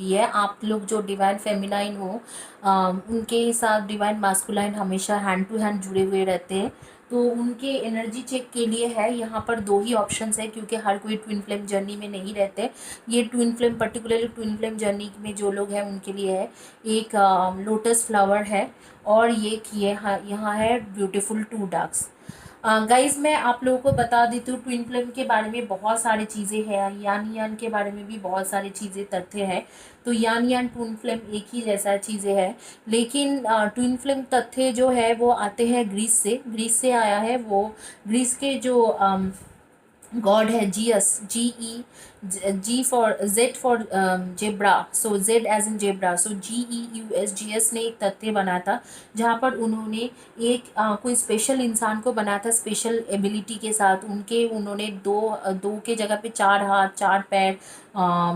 है। आप लोग जो डिवाइन फेमिनाइन हो, उनके साथ डिवाइन मास्कुलाइन हमेशा हैंड टू हैंड जुड़े हुए रहते हैं। तो उनके एनर्जी चेक के लिए है यहाँ पर दो ही ऑप्शंस है, क्योंकि हर कोई ट्विन फ्लेम जर्नी में नहीं रहते। ये twin flame, particularly twin flame journey में जो लोग हैं उनके लिए है। एक लोटस फ्लावर है, और ये यहाँ है ब्यूटीफुल टू डक्स। गाइज मैं आप लोगों को बता देती हूँ, ट्विन फ्लेम के बारे में बहुत सारी चीज़ें हैं, यान यान के बारे में भी बहुत सारी चीज़ें तथ्य हैं। तो यान यान ट्विन फ्लेम एक ही जैसा चीज़ें हैं, लेकिन ट्विन फ्लेम तथ्य जो है वो आते हैं ग्रीस से आया है वो। ग्रीस के जो गॉड है Zeus, G for Z for zebra, so Z as in zebra, so GEUS, Zeus ने एक तथ्य बनाया था, जहाँ पर उन्होंने एक कोई स्पेशल इंसान को बनाया था स्पेशल एबिलिटी के साथ। उन्होंने दो के जगह पे 4 हाथ, 4 पैर,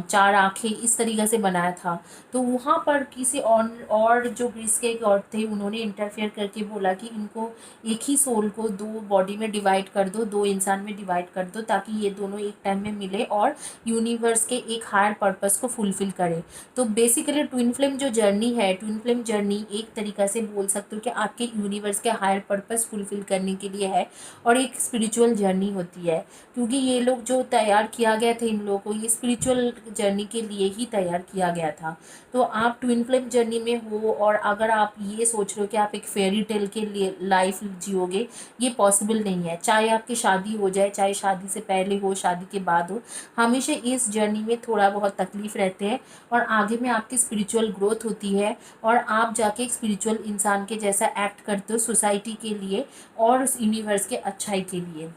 4 आंखें इस तरीके से बनाया था। तो वहाँ पर किसी और जो ग्रीस के गॉड थे उन्होंने इंटरफेयर करके बोला कि इनको एक ही सोल को 2 बॉडी में डिवाइड कर दो, 2 इंसान में डिवाइड कर दो, ताकि ये दोनों एक टाइम में मिले और यूनिवर्स के एक हायर पर्पस को फुलफिल करे। तो बेसिकली ट्विन फ्लेम जो जर्नी है, ट्विन फ्लेम जर्नी एक तरीका से बोल सकते हो कि आपके यूनिवर्स के हायर पर्पस फुलफिल करने के लिए है, और एक स्पिरिचुअल जर्नी होती है। क्योंकि ये लोग जो तैयार किया गया था, इन लोगों को ये स्पिरिचुअल जर्नी के लिए ही तैयार किया गया था। तो आप ट्विन फ्लेम जर्नी में हो, और अगर आप ये सोच रहे हो कि आप एक फेरी टेल के लिए लाइफ जियोगे, ये पॉसिबल नहीं है। चाहे आपकी शादी हो जाए, चाहे शादी से पहले हो, शादी के बाद हो, हमेशा इस जर्नी में थोड़ा बहुत तकलीफ रहते हैं, और आगे में आपकी स्पिरिचुअल ग्रोथ होती है, और आप जाके एक स्पिरिचुअल इंसान के जैसा एक्ट करते हो सोसाइटी के लिए और उस यूनिवर्स के अच्छाई के लिए।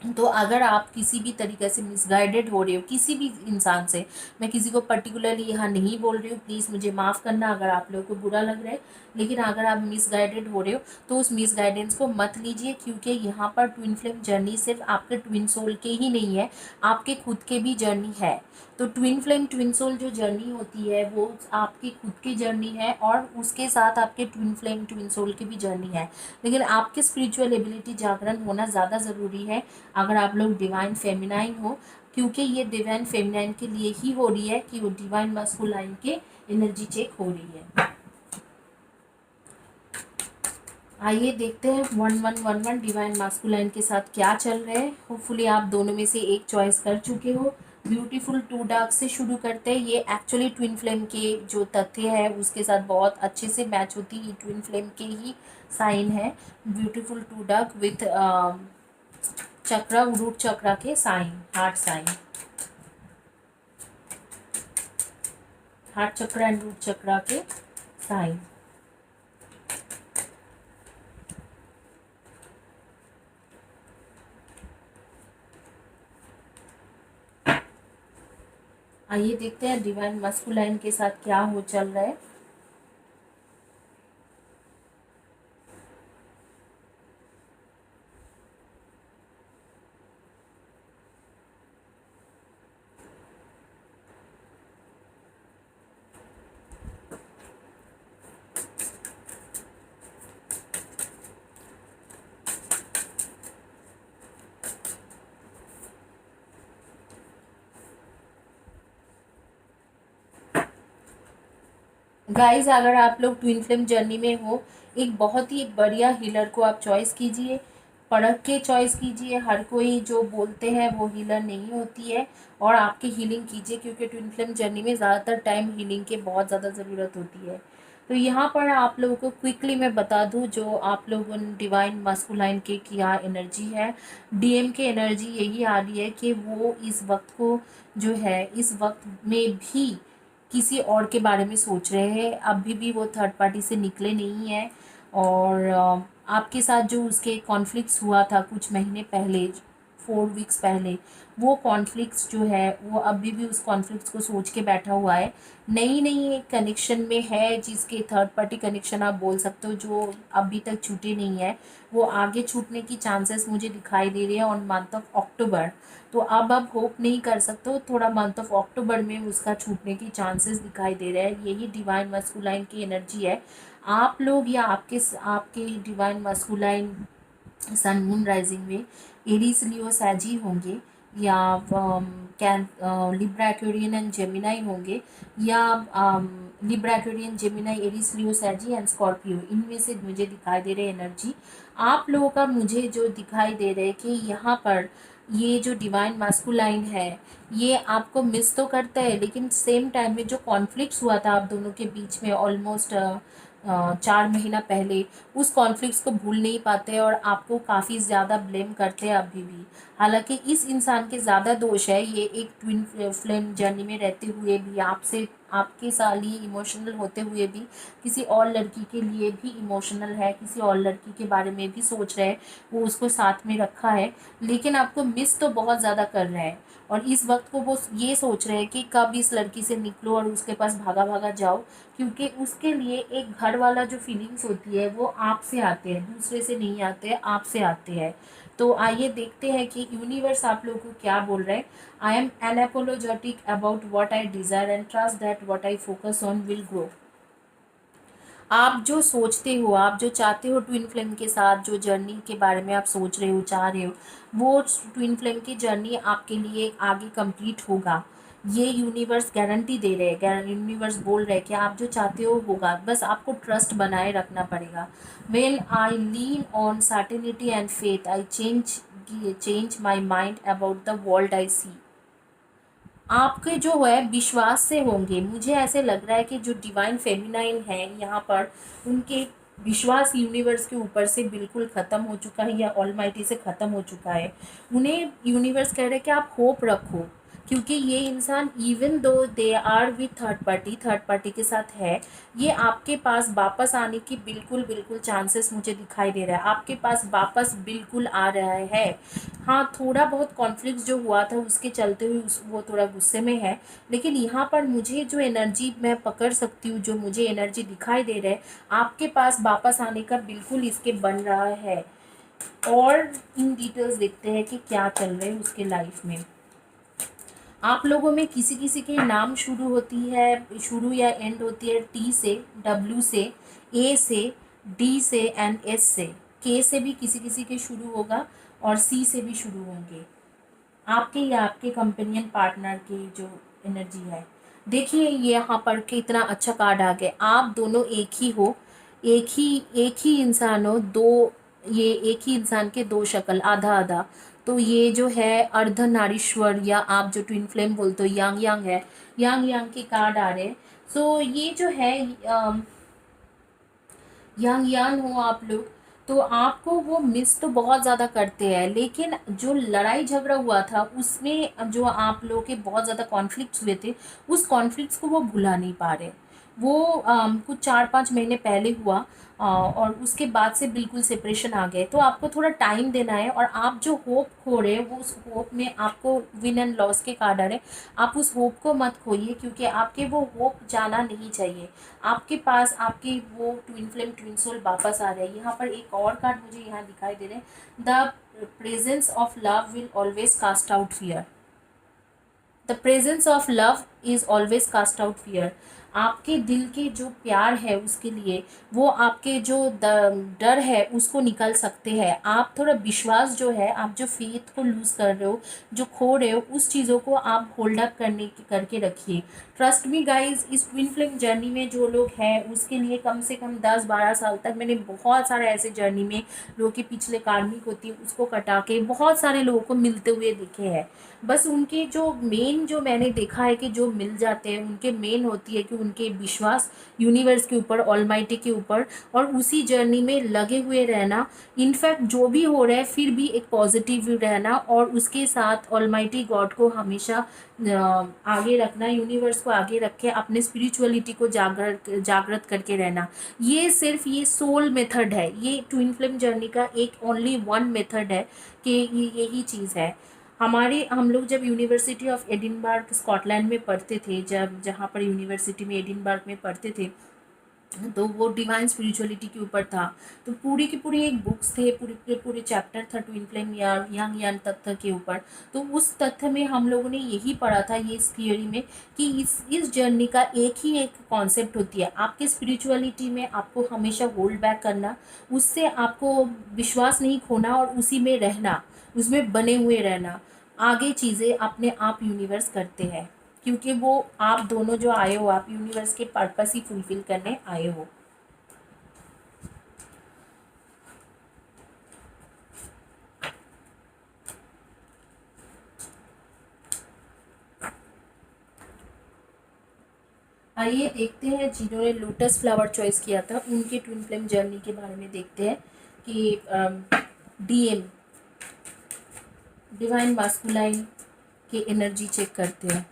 तो अगर आप किसी भी तरीके से मिसगाइडेड हो रहे हो किसी भी इंसान से, मैं किसी को पर्टिकुलरली यहाँ नहीं बोल रही हूँ, प्लीज़ मुझे माफ़ करना अगर आप लोगों को बुरा लग रहा है, लेकिन अगर आप मिसगाइडेड हो रहे हो तो उस मिसगाइडेंस को मत लीजिए, क्योंकि यहाँ पर ट्विन फ्लेम जर्नी सिर्फ आपके ट्विन सोल के ही नहीं है, आपके खुद के भी जर्नी है। तो ट्विन फ्लेम ट्विन सोल जो जर्नी होती है वो आपकी खुद की जर्नी है, और उसके साथ आपके ट्विन फ्लेम ट्विन सोल की भी जर्नी है। लेकिन आपके स्पिरिचुअल एबिलिटी जागरण होना ज़्यादा ज़रूरी है अगर आप लोग डिवाइन फेमिनाइन हो, क्योंकि ये डिवाइन फेमिनाइन के लिए ही हो रही है कि वो डिवाइन मस्कुलाइन के एनर्जी चेक हो रही है। आइए देखते हैं 1111 डिवाइन मास्कुलाइन के साथ क्या चल रहा है। होपफुली आप दोनों में से एक चॉइस कर चुके हो। ब्यूटीफुल टू डार्क से शुरू करते हैं। ये एक्चुअली ट्विन फ्लेम के जो तथ्य है उसके साथ बहुत अच्छे से मैच होती है, ट्विन फ्लेम के ही साइन है। Beautiful to dark with chakra, root chakra के sign, heart sign, heart chakra and root chakra के साइन। आइए देखते हैं डिवाइन मस्कुलाइन के साथ क्या हो चल रहा है। गाइस अगर आप लोग ट्विन फ्लेम जर्नी में हो, एक बहुत ही बढ़िया हीलर को आप चॉइस कीजिए, परख के चॉइस कीजिए। हर कोई जो बोलते हैं वो हीलर नहीं होती है, और आपकी हीलिंग कीजिए, क्योंकि ट्विन फ्लेम जर्नी में ज़्यादातर टाइम हीलिंग की बहुत ज़्यादा ज़रूरत होती है। तो यहाँ पर आप लोगों को क्विकली मैं बता दूँ जो आप लोगों ने डिवाइन मस्कुलाइन के क्या एनर्जी है। DM के एनर्जी यही आ रही है कि वो इस वक्त को जो है, इस वक्त में भी किसी और के बारे में सोच रहे हैं। अभी भी वो थर्ड पार्टी से निकले नहीं हैं, और आपके साथ जो उसके कॉन्फ्लिक्ट्स हुआ था कुछ महीने पहले, 4 वीक्स पहले, वो कॉन्फ्लिक्ट्स जो है वो अभी भी उस कॉन्फ्लिक्ट्स को सोच के बैठा हुआ है। नई नई एक कनेक्शन में है, जिसके थर्ड पार्टी कनेक्शन आप बोल सकते हो, जो अभी तक छूटे नहीं है। वो आगे छूटने की चांसेस मुझे दिखाई दे रही है ऑन मंथ ऑफ अक्टूबर। तो अब आप होप नहीं कर सकते हो, थोड़ा मंथ ऑफ अक्टूबर में उसका छूटने की चांसेस दिखाई दे रहे हैं। यही डिवाइन मस्कुलाइन की एनर्जी है। आप लोग या आपके आपके divine masculine sun moon rising में एरीज लियो सैजी होंगे, या Can Libra Aquarian and Gemini होंगे, या Libra Aquarian Gemini Aries Leo Sagi and Scorpio, इनमें से मुझे दिखाई दे रहे एनर्जी। आप लोगों का मुझे जो दिखाई दे रहे कि यहाँ पर ये जो डिवाइन मास्कुलाइन है ये आपको मिस तो करता है, लेकिन सेम टाइम में जो कॉन्फ्लिक्ट्स हुआ था आप दोनों के बीच में ऑलमोस्ट 4 महीना पहले, उस कॉन्फ्लिक्ट्स को भूल नहीं पाते और आपको काफ़ी ज़्यादा ब्लेम करते हैं अभी भी। हालांकि इस इंसान के ज़्यादा दोष है, ये एक ट्विन फ्लेम जर्नी में रहते हुए भी आपसे, आपके साथ ही इमोशनल होते हुए भी किसी और लड़की के लिए भी इमोशनल है, किसी और लड़की के बारे में भी सोच रहा है, वो उसको साथ में रखा है, लेकिन आपको मिस तो बहुत ज़्यादा कर रहा है। और इस वक्त को वो ये सोच रहे हैं कि कब इस लड़की से निकलो और उसके पास भागा भागा जाओ, क्योंकि उसके लिए एक घर वाला जो फीलिंग्स होती है वो आपसे आते हैं, दूसरे से नहीं आते हैं, आपसे आते हैं। तो आइए देखते हैं कि यूनिवर्स आप लोगों को क्या बोल रहे हैं। I am unapologetic about what I desire and trust that what I focus on will grow. आप जो सोचते हो, आप जो चाहते हो ट्विन फ्लेम के साथ, जो जर्नी के बारे में आप सोच रहे हो, चाह रहे हो, वो ट्विन फ्लेम की जर्नी आपके लिए आगे कंप्लीट होगा। ये यूनिवर्स गारंटी दे रहे हैं, यूनिवर्स बोल रहे हैं कि आप जो चाहते हो होगा, बस आपको ट्रस्ट बनाए रखना पड़ेगा। When I lean on certainty and faith I change my mind about the world I see. आपके जो है विश्वास से होंगे, मुझे ऐसे लग रहा है कि जो डिवाइन फेमिनाइन है यहाँ पर, उनके विश्वास यूनिवर्स के ऊपर से बिल्कुल ख़त्म हो चुका है या ऑलमाइटी से ख़त्म हो चुका है। उन्हें यूनिवर्स कह रहे हैं कि आप होप रखो, क्योंकि ये इंसान even though they are with third party के साथ है, ये आपके पास वापस आने की बिल्कुल बिल्कुल चांसेस मुझे दिखाई दे रहा है, आपके पास वापस बिल्कुल आ रहा है। हाँ, थोड़ा बहुत कॉन्फ्लिक्ट जो हुआ था उसके चलते हुए वो थोड़ा गुस्से में है, लेकिन यहाँ पर मुझे जो एनर्जी मैं पकड़ सकती हूँ, जो मुझे एनर्जी दिखाई दे रहा है, आपके पास वापस आने का बिल्कुल इसके बन रहा है। और इन डिटेल्स देखते हैं कि क्या चल रहा है उसके लाइफ में। आप लोगों में किसी किसी के नाम शुरू होती है, शुरू या एंड होती है टी से, डब्ल्यू से, ए से, डी से एंड एस से, के से भी किसी किसी के शुरू होगा और सी से भी शुरू होंगे। आपके या आपके कंपेनियन पार्टनर की जो एनर्जी है, देखिए ये यहाँ पर कितना अच्छा कार्ड आ गया। आप दोनों एक ही हो, एक ही इंसान हो, दो, ये एक ही इंसान के दो शक्ल, आधा आधा। तो ये जो है अर्धनारीश्वर, या आप जो ट्विन फ्लेम बोलते हो यांग यांग है, यांग यांग के कार्ड आ रहे हैं। सो ये जो है यंग यान हो आप लोग, तो आपको वो मिस तो बहुत ज़्यादा करते हैं, लेकिन जो लड़ाई झगड़ा हुआ था उसमें जो आप लोगों के बहुत ज़्यादा कॉन्फ्लिक्ट्स हुए थे, उस कॉन्फ्लिक्ट्स को वो भुला नहीं पा रहे। वो कुछ 4-5 महीने पहले हुआ, और उसके बाद से बिल्कुल सेपरेशन आ गए। तो आपको थोड़ा टाइम देना है, और आप जो होप खो रहे हो वो उस होप में आपको विन एंड लॉस के कार्ड आ रहे हैं। आप उस होप को मत खोइए, क्योंकि आपके वो होप जाना नहीं चाहिए। आपके पास आपके वो ट्विन फ्लेम ट्विन सोल वापस आ रहे हैं। यहाँ पर एक और कार्ड मुझे यहाँ दिखाई दे रहे हैं, the presence of love will always cast out fear. The presence of love is always cast out fear. आपके दिल के जो प्यार है उसके लिए, वो आपके जो डर है उसको निकल सकते हैं। आप थोड़ा विश्वास जो है, आप जो फेथ को लूज़ कर रहे हो, जो खो रहे हो, उस चीज़ों को आप होल्ड अप करके रखिए। ट्रस्ट मी गाइज, इस ट्विन फ्लेम जर्नी में जो लोग हैं उसके लिए कम से कम 10-12 साल तक, मैंने बहुत सारे ऐसे जर्नी में लोगों की पिछले कार्मिक होती है उसको कटा के बहुत सारे लोगों को मिलते हुए दिखे हैं। बस उनके जो मेन, जो मैंने देखा है कि जो मिल जाते हैं, उनके मेन होती है कि उनके विश्वास यूनिवर्स के ऊपर, ऑलमाइटी के ऊपर, और उसी जर्नी में लगे हुए रहना। इनफैक्ट जो भी हो रहा है फिर भी एक पॉजिटिव रहना, और उसके साथ ऑलमाइटी गॉड को हमेशा आगे रखना, यूनिवर्स को आगे रख के अपने स्पिरिचुअलिटी को जागृत करके रहना। ये सिर्फ ये सोल मेथड है, ये ट्विन फ्लेम जर्नी का एक ओनली वन मेथड है कि यही चीज़ है। हम लोग जब यूनिवर्सिटी ऑफ एडिनबर्ग स्कॉटलैंड में पढ़ते थे, जब जहाँ पर यूनिवर्सिटी में एडिनबर्ग में पढ़ते थे, तो वो डिवाइन स्पिरिचुअलिटी के ऊपर था। तो पूरी की पूरी एक बुक्स थे, पूरे के पूरे चैप्टर था ट्विन फ्लेम या यंग यान तथ्य के ऊपर। तो उस तथ्य में हम लोगों ने यही पढ़ा था, ये इस थियोरी में, कि इस जर्नी का एक कॉन्सेप्ट होती है, आपके स्पिरिचुअलिटी में आपको हमेशा होल्ड बैक करना, उससे आपको विश्वास नहीं खोना और उसी में रहना, उसमें बने हुए रहना। आगे चीज़ें अपने आप यूनिवर्स करते हैं, क्योंकि वो आप दोनों जो आए हो, आप यूनिवर्स के पर्पस ही फुलफिल करने आए हो। आइए देखते हैं जिन्होंने लोटस फ्लावर चॉइस किया था उनके ट्विन फ्लेम जर्नी के बारे में देखते हैं कि डीएम डिवाइन मास्कुलाइन की एनर्जी चेक करते हैं।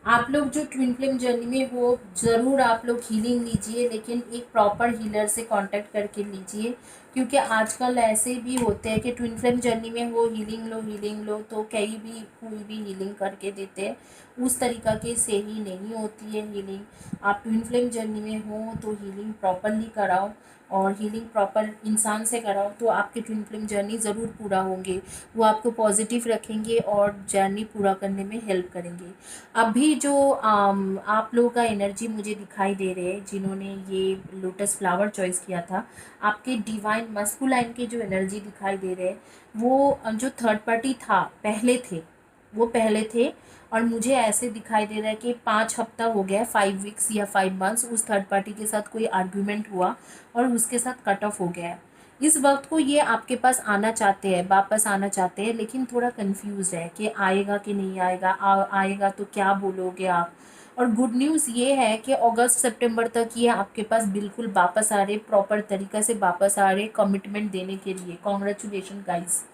आप लोग जो ट्विन फ्लेम जर्नी में हो, ज़रूर आप लोग हीलिंग लीजिए, लेकिन एक प्रॉपर हीलर से कांटेक्ट करके लीजिए, क्योंकि आजकल ऐसे भी होते हैं कि ट्विन फ्लेम जर्नी में हो हीलिंग लो तो कहीं भी कोई भी हीलिंग करके देते हैं, उस तरीक़ा के से ही नहीं होती है हीलिंग। आप ट्विन फ्लेम जर्नी में हो तो हीलिंग प्रॉपरली कराओ, और हीलिंग प्रॉपर इंसान से कराओ तो आपके ट्विन फ्लेम जर्नी ज़रूर पूरा होंगे। वो आपको पॉजिटिव रखेंगे और जर्नी पूरा करने में हेल्प करेंगे। अभी जो आप लोगों का एनर्जी मुझे दिखाई दे रहे हैं जिन्होंने ये लोटस फ्लावर चॉइस किया था, आपके डिवाइन मस्कुलाइन के जो एनर्जी दिखाई दे रहे हैं वो जो थर्ड पार्टी था पहले थे। और मुझे ऐसे दिखाई दे रहा है कि 5 हफ्ता हो गया, 5 वीक्स या 5 मंथ्स उस थर्ड पार्टी के साथ कोई आर्ग्यूमेंट हुआ और उसके साथ कट ऑफ हो गया है। इस वक्त को ये आपके पास आना चाहते हैं, वापस आना चाहते हैं, लेकिन थोड़ा कंफ्यूज है कि आएगा कि नहीं आएगा, आएगा तो क्या बोलोगे आप। और गुड न्यूज़ ये है कि अगस्त सितंबर तक ये आपके पास बिल्कुल वापस आ रहे, प्रॉपर तरीक़ा से वापस आ रहे कमिटमेंट देने के लिए। Congratulation guys,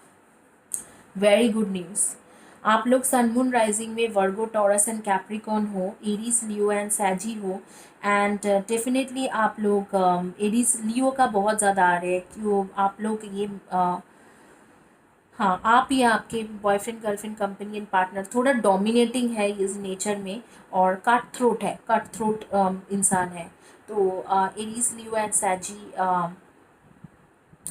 very good news. आप लोग सन मून राइजिंग में वर्गो, टॉरस एंड कैप्रिकॉर्न हो, एरीज, लियो एंड सैजी हो, एंड डेफिनेटली आप लोग एरीज लियो का बहुत ज़्यादा आ रहे हैं क्यों आप लोग ये हाँ, आप या आपके बॉयफ्रेंड गर्लफ्रेंड कंपेनियन पार्टनर थोड़ा डोमिनेटिंग है इस नेचर में, और कट थ्रोट इंसान है। तो Aries, Leo and Sagi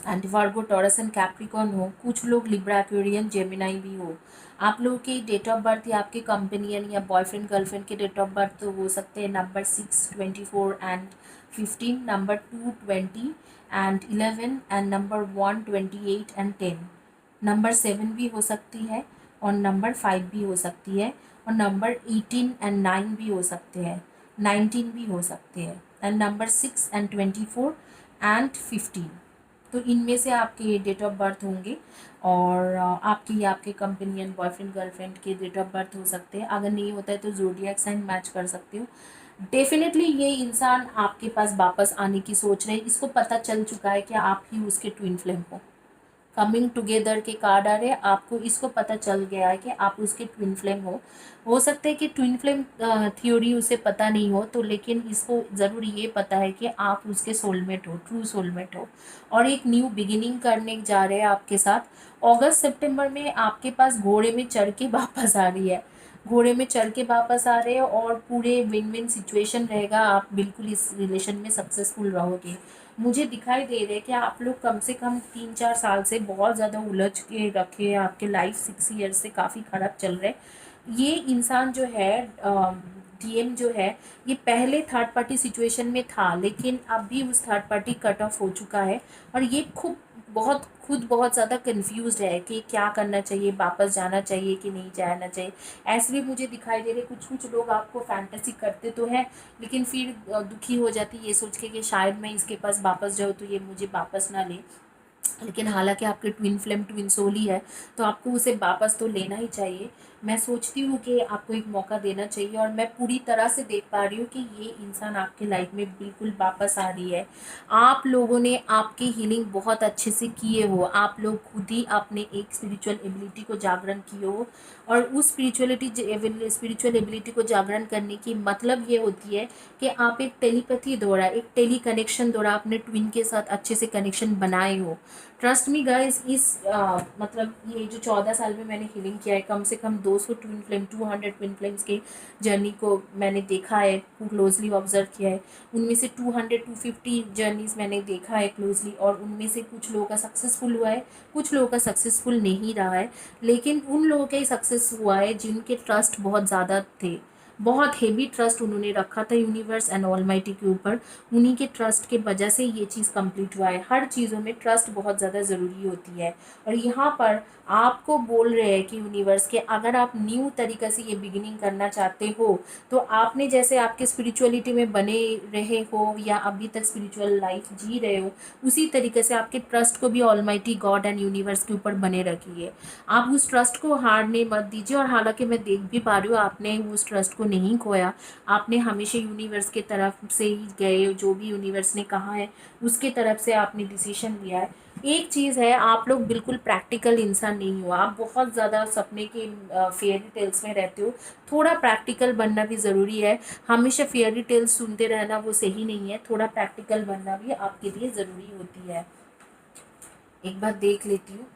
and Virgo, Taurus and Capricorn हो, कुछ लोग लिब्रा, एक्वेरियन, जेमिनाई भी हो। आप लोगों की डेट ऑफ बर्थ या आपके कंपेनियन या बॉयफ्रेंड गर्लफ्रेंड के डेट ऑफ बर्थ तो हो सकते हैं number 6, 24 and 15, number 2, 20 and 11, and number 1, 28 and 10। Number 7 भी हो सकती है, और नंबर 5 भी हो सकती है, और नंबर 18 एंड 9 भी हो सकते हैं, 19 भी हो सकते हैं, एंड नंबर 6 एंड 24 एंड 15। तो इनमें से आपके डेट ऑफ बर्थ होंगे, और आपकी या आपके कंपेनियन बॉयफ्रेंड गर्लफ्रेंड के डेट ऑफ बर्थ हो सकते हैं। अगर नहीं होता है तो ज़ोडिएक साइन मैच कर सकते हो। डेफिनेटली ये इंसान आपके पास वापस आने की सोच रहे हैं, इसको पता चल चुका है कि आप ही उसके ट्विन फ्लेम हो। कमिंग टुगेदर के कार्ड आ रहे हैं, आपको इसको पता चल गया है कि आप उसके ट्विन फ्लेम हो सकता है कि ट्विन फ्लेम थ्योरी उसे पता नहीं हो तो, लेकिन इसको ज़रूर ये पता है कि आप उसके सोलमेट हो, ट्रू सोलमेट हो, और एक न्यू बिगिनिंग करने जा रहे हैं आपके साथ। अगस्त सितंबर में आपके पास घोड़े में चढ़ के वापस आ रही है, घोड़े में चढ़ के वापस आ रहे हैं, और पूरे विन विन सिचुएशन रहेगा। आप बिल्कुल इस रिलेशन में सक्सेसफुल रहोगे। मुझे दिखाई दे रहा है कि आप लोग कम से कम 3-4 साल से बहुत ज़्यादा उलझ के रखे हैं, आपके लाइफ 6 ईयर्स से काफ़ी ख़राब चल रहे हैं। ये इंसान जो है डीएम जो है, ये पहले थर्ड पार्टी सिचुएशन में था, लेकिन अब भी उस थर्ड पार्टी कट ऑफ हो चुका है, और ये खुद बहुत ज़्यादा कंफ्यूज्ड है कि क्या करना चाहिए, वापस जाना चाहिए कि नहीं जाना चाहिए। ऐसे भी मुझे दिखाई दे रहे कुछ लोग आपको फैंटेसी करते तो हैं, लेकिन फिर दुखी हो जाती ये सोच के कि शायद मैं इसके पास वापस जाऊँ तो ये मुझे वापस ना ले। लेकिन हालांकि आपके ट्विन फ्लेम ट्विन सोल ही है, तो आपको उसे वापस तो लेना ही चाहिए। मैं सोचती हूँ कि आपको एक मौका देना चाहिए, और मैं पूरी तरह से देख पा रही हूँ कि ये इंसान आपके लाइफ में बिल्कुल वापस आ रही है। आप लोगों ने आपकी हीलिंग बहुत अच्छे से किए हो, आप लोग खुद ही अपने एक स्पिरिचुअल एबिलिटी को जागरण किए हो, और उस स्पिरिचुअल एबिलिटी को जागरण करने की मतलब ये होती है कि आप एक टेलीपैथी द्वारा, एक टेली कनेक्शन द्वारा अपने ट्विन के साथ अच्छे से कनेक्शन बनाए हो। ट्रस्ट मी गाइस, मतलब ये जो 14 साल में मैंने हीलिंग किया है, कम से कम 200 ट्विन फ्लेम, 200 ट्विन फ्लेम्स के जर्नी को मैंने देखा है, क्लोजली ऑब्जर्व किया है। उनमें से 200 250 जर्नीज मैंने देखा है क्लोजली, और उनमें से कुछ लोगों का सक्सेसफुल हुआ है, कुछ लोगों का सक्सेसफुल नहीं रहा है। लेकिन उन लोगों का ही सक्सेस हुआ है जिनके ट्रस्ट बहुत ज़्यादा थे, बहुत हेवी ट्रस्ट उन्होंने रखा था यूनिवर्स एंड ऑलमाइटी के ऊपर। उन्हीं के ट्रस्ट के वजह से ये चीज़ कंप्लीट हुआ है। हर चीज़ों में ट्रस्ट बहुत ज़्यादा ज़रूरी होती है, और यहाँ पर आपको बोल रहे हैं कि यूनिवर्स के, अगर आप न्यू तरीक़े से ये बिगिनिंग करना चाहते हो, तो आपने जैसे आपके स्पिरिचुअलिटी में बने रहे हो या अभी तक स्पिरिचुअल लाइफ जी रहे हो, उसी तरीके से आपके ट्रस्ट को भी ऑलमाइटी गॉड एंड यूनिवर्स के ऊपर बने रखिए। आप उस ट्रस्ट को हारने मत दीजिए, और हालांकि मैं देख भी पा रही हूँ आपने उस ट्रस्ट को नहीं खोया। आपने हमेशा यूनिवर्स के तरफ से ही गए, जो भी यूनिवर्स ने कहा है उसके तरफ से आपने डिसीजन लिया है। एक चीज़ है, आप लोग बिल्कुल प्रैक्टिकल इंसान नहीं हो, आप बहुत ज़्यादा सपने के फेयरी टेल्स में रहते हो। थोड़ा प्रैक्टिकल बनना भी ज़रूरी है। हमेशा फेयरी टेल्स सुनते रहना वो सही नहीं है, थोड़ा प्रैक्टिकल बनना भी आपके लिए ज़रूरी होती है। एक बार देख लेती हूँ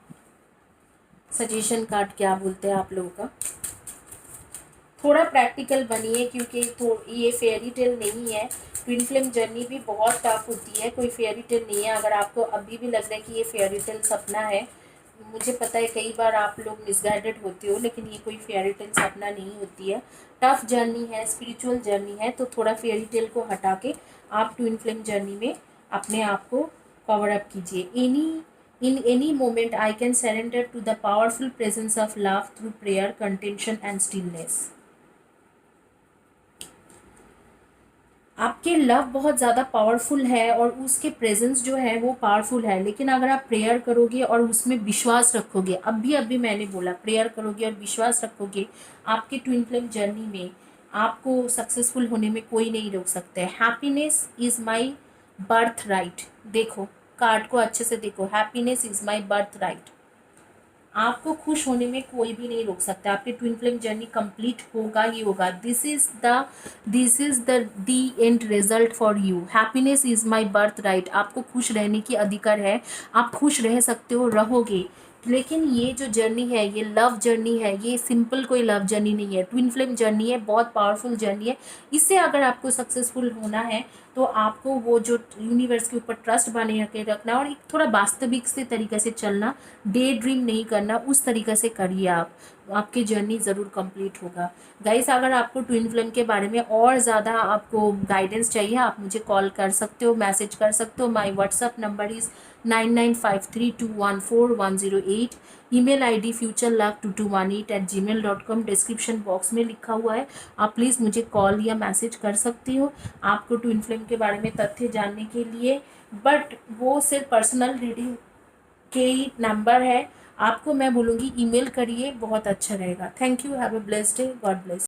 सजेशन कार्ड क्या बोलते हैं आप लोगों का। थोड़ा प्रैक्टिकल बनिए, क्योंकि तो ये फेयरी टेल नहीं है। ट्विन फ्लेम जर्नी भी बहुत टफ होती है, कोई फेयरी टेल नहीं है। अगर आपको अभी भी लग रहा है कि ये फेयरी टेल सपना है, मुझे पता है कई बार आप लोग मिसगाइडेड होते हो, लेकिन ये कोई फेयरी टेल सपना नहीं होती है। टफ जर्नी है, स्पिरिचुअल जर्नी है, तो थोड़ा फेयरी टेल को हटा के आप ट्विन फ्लेम जर्नी में अपने आप को कवर अप कीजिए। In any moment, I can surrender to the powerful presence of love through prayer, contention, and stillness. आपके लव बहुत ज़्यादा पावरफुल है, और उसके प्रेजेंस जो है वो पावरफुल है। लेकिन अगर आप प्रेयर करोगे और उसमें विश्वास रखोगे, अभी मैंने बोला प्रेयर करोगे और विश्वास रखोगे, आपके ट्विन फ्लेम जर्नी में आपको सक्सेसफुल होने में कोई नहीं रोक सकता है। Happiness is my birth right. देखो कार्ड को अच्छे से देखो, happiness is my birth right. आपको खुश होने में कोई भी नहीं रोक सकता। आपकी ट्विन फ्लेम जर्नी कंप्लीट होगा ही होगा। This is the end result for you. Happiness is my birth right. आपको खुश रहने की अधिकार है, आप खुश रह सकते हो, रहोगे। लेकिन ये जो जर्नी है, ये लव जर्नी है, ये सिंपल कोई लव जर्नी नहीं है, ट्विन फ्लेम जर्नी है, बहुत पावरफुल जर्नी है। इससे अगर आपको सक्सेसफुल होना है, तो आपको वो जो यूनिवर्स के ऊपर ट्रस्ट बने के रखना, और एक थोड़ा वास्तविक से तरीके से चलना, डे ड्रीम नहीं करना, उस तरीके से करिए आप, आपकी जर्नी ज़रूर कंप्लीट होगा। गाइस, अगर आपको ट्विन फ्लेम के बारे में और ज़्यादा आपको गाइडेंस चाहिए, आप मुझे कॉल कर सकते हो, मैसेज कर सकते हो। My WhatsApp number is 9953214108। Email ID futurelove2218@gmail.com description box में लिखा हुआ है। आप प्लीज़ मुझे कॉल या मैसेज कर सकती हो आपको ट्विन फ्लेम के बारे में तथ्य जानने के लिए। बट वो सिर्फ पर्सनल रीडिंग के ही नंबर है। आपको मैं बोलूँगी ईमेल करिए, बहुत अच्छा रहेगा। Thank you, have a blessed day, God bless.